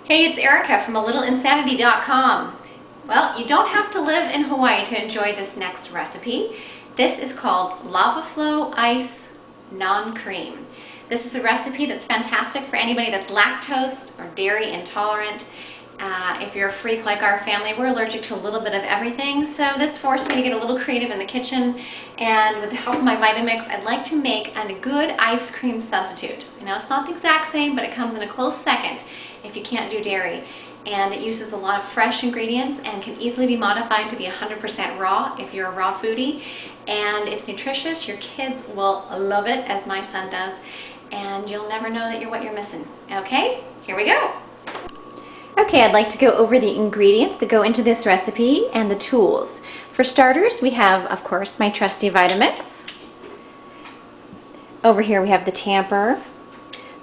Hey, it's Erica from AlittleInsanity.com. Well, you don't have to live in Hawaii to enjoy this next recipe. This is called Lava Flow Ice Non-Cream. This is a recipe that's fantastic for anybody that's lactose or dairy intolerant. If you're a freak like our family, we're allergic to a little bit of everything, so this forced me to get a little creative in the kitchen, and with the help of my Vitamix, I'd like to make a good ice cream substitute. You know, it's not the exact same, but it comes in a close second if you can't do dairy. And it uses a lot of fresh ingredients and can easily be modified to be 100% raw if you're a raw foodie. And it's nutritious. Your kids will love it, as my son does, and you'll never know that what you're missing. Okay, here we go. Okay, I'd like to go over the ingredients that go into this recipe and the tools. For starters, we have, of course, my trusty Vitamix. Over here we have the tamper,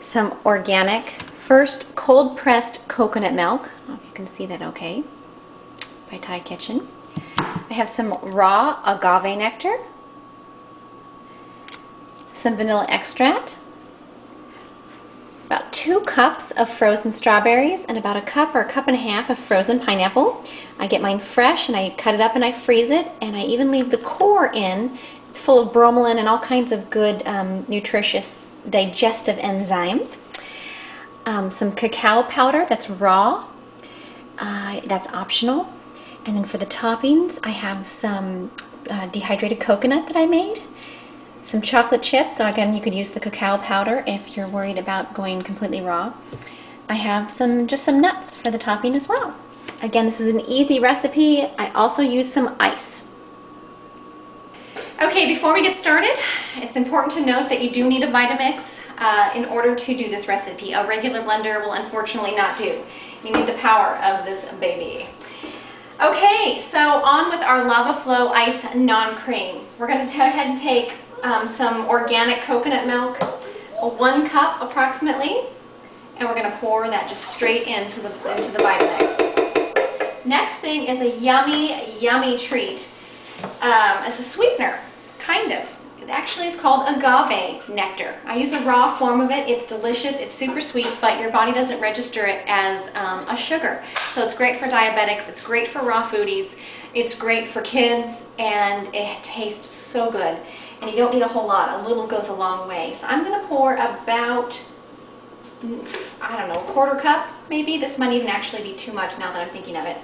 some organic, first cold-pressed coconut milk. I don't know if you can see that okay, by Thai Kitchen. I have some raw agave nectar, some vanilla extract, about 2 cups of frozen strawberries, and about a cup or a cup and a half of frozen pineapple. I get mine fresh and I cut it up and I freeze it, and I even leave the core in. It's full of bromelain and all kinds of good nutritious digestive enzymes. Some cacao powder that's raw, that's optional. And then for the toppings, I have some dehydrated coconut that I made. Some chocolate chips, so again you could use the cacao powder if you're worried about going completely raw. I have just some nuts for the topping as well. Again, this is an easy recipe. I also use some ice. Okay, before we get started, it's important to note that you do need a Vitamix in order to do this recipe. A regular blender will unfortunately not do. You need the power of this baby. Okay, so on with our Lava Flow Ice Non-Cream. We're going to go ahead and take some organic coconut milk, 1 cup approximately, and we're going to pour that just straight into the Vitamix. Next thing is a yummy treat. It's a sweetener, kind of. It actually is called agave nectar. I use a raw form of it. It's delicious, it's super sweet, but your body doesn't register it as a sugar. So it's great for diabetics, it's great for raw foodies, it's great for kids, and it tastes so good. And you don't need a whole lot. A little goes a long way. So I'm going to pour about, I don't know, a 1/4 cup maybe. This might even actually be too much now that I'm thinking of it.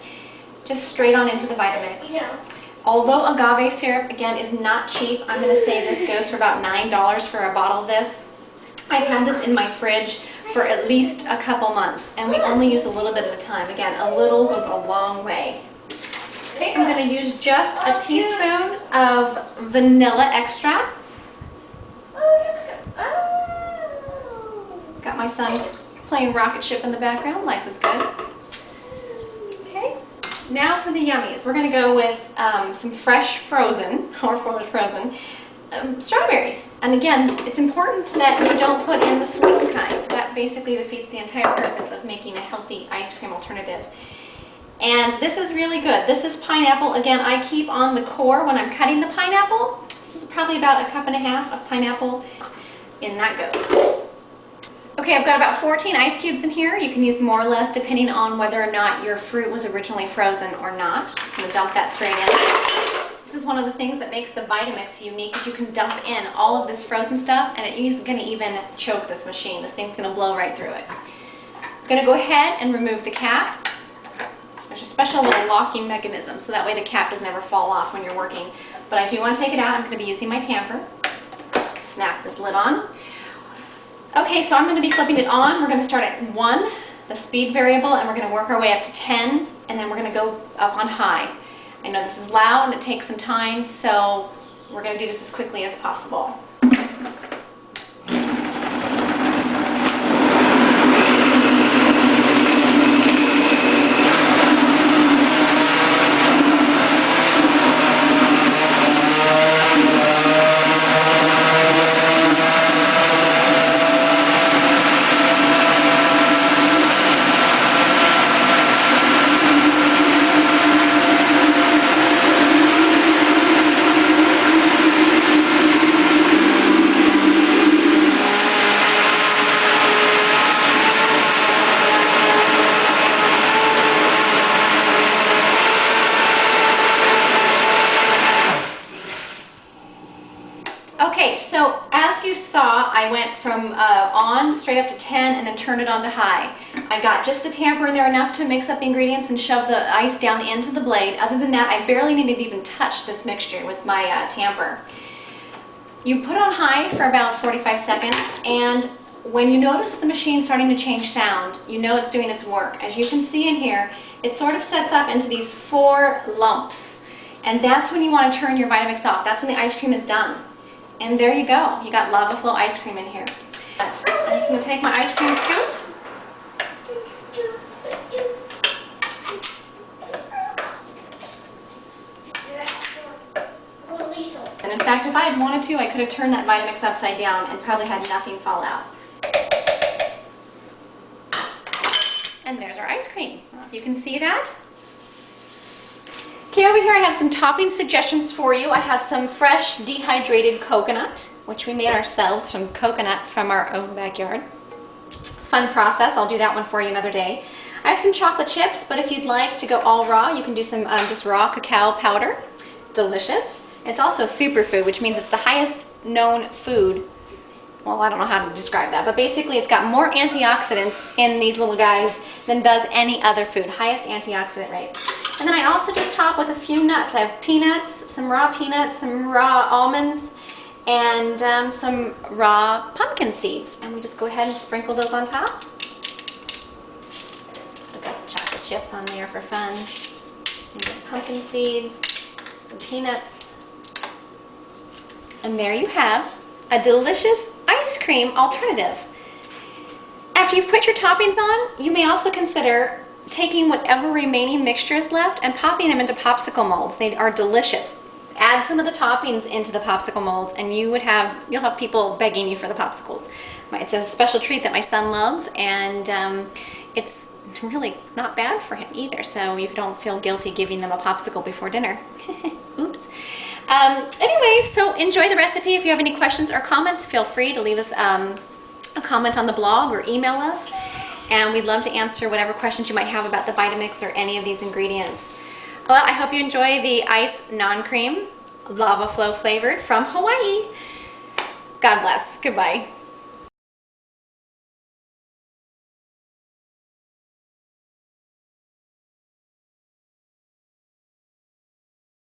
Just straight on into the Vitamix. Yeah. Although agave syrup, again, is not cheap, I'm going to say this goes for about $9 for a bottle of this. I've had this in my fridge for at least a couple months, and we only use a little bit at a time. Again, a little goes a long way. Okay, I'm going to use just a teaspoon of vanilla extract. Got my son playing rocket ship in the background. Life is good. Okay, now for the yummies. We're going to go with some fresh frozen strawberries. And again, it's important that you don't put in the sweet kind. That basically defeats the entire purpose of making a healthy ice cream alternative. And this is really good. This is pineapple. Again, I keep on the core when I'm cutting the pineapple. This is probably about a cup and a half of pineapple. In that goes. Okay, I've got about 14 ice cubes in here. You can use more or less depending on whether or not your fruit was originally frozen or not. Just going to dump that straight in. This is one of the things that makes the Vitamix unique, is you can dump in all of this frozen stuff, and it isn't going to even choke this machine. This thing's going to blow right through it. I'm going to go ahead and remove the cap. There's a special little locking mechanism, so that way the cap doesn't ever fall off when you're working. But I do want to take it out. I'm going to be using my tamper. Snap this lid on. Okay, so I'm going to be flipping it on. We're going to start at 1, the speed variable, and we're going to work our way up to 10, and then we're going to go up on high. I know this is loud and it takes some time, so we're going to do this as quickly as possible. as you saw, I went from on straight up to 10 and then turned it on to high. I got just the tamper in there enough to mix up the ingredients and shove the ice down into the blade. Other than that, I barely needed to even touch this mixture with my tamper. You put on high for about 45 seconds, and when you notice the machine starting to change sound, you know it's doing its work. As you can see in here, it sort of sets up into these 4 lumps, and that's when you want to turn your Vitamix off. That's when the ice cream is done. And there you go. You got lava flow ice cream in here. I'm just going to take my ice cream scoop. And in fact, if I had wanted to, I could have turned that Vitamix upside down and probably had nothing fall out. And there's our ice cream. I don't know if you can see that. Okay, over here I have some topping suggestions for you. I have some fresh dehydrated coconut, which we made ourselves from coconuts from our own backyard. Fun process. I'll do that one for you another day. I have some chocolate chips, but if you'd like to go all raw, you can do some just raw cacao powder. It's delicious. It's also superfood, which means it's the highest known food. Well, I don't know how to describe that, but basically it's got more antioxidants in these little guys than does any other food. Highest antioxidant rate. And then I also just top with a few nuts. I have peanuts, some raw almonds, and some raw pumpkin seeds. And we just go ahead and sprinkle those on top. I've got chocolate chips on there for fun. And pumpkin seeds, some peanuts. And there you have a delicious ice cream alternative. After you've put your toppings on, you may also consider taking whatever remaining mixture is left and popping them into popsicle molds. They are delicious. Add some of the toppings into the popsicle molds and you'll have people begging you for the popsicles. It's a special treat that my son loves, and it's really not bad for him either, so you don't feel guilty giving them a popsicle before dinner. Oops. Anyway, so enjoy the recipe. If you have any questions or comments, feel free to leave us a comment on the blog or email us, and we'd love to answer whatever questions you might have about the Vitamix or any of these ingredients. Well, I hope you enjoy the ice non-cream lava flow flavored from Hawaii. God bless. Goodbye.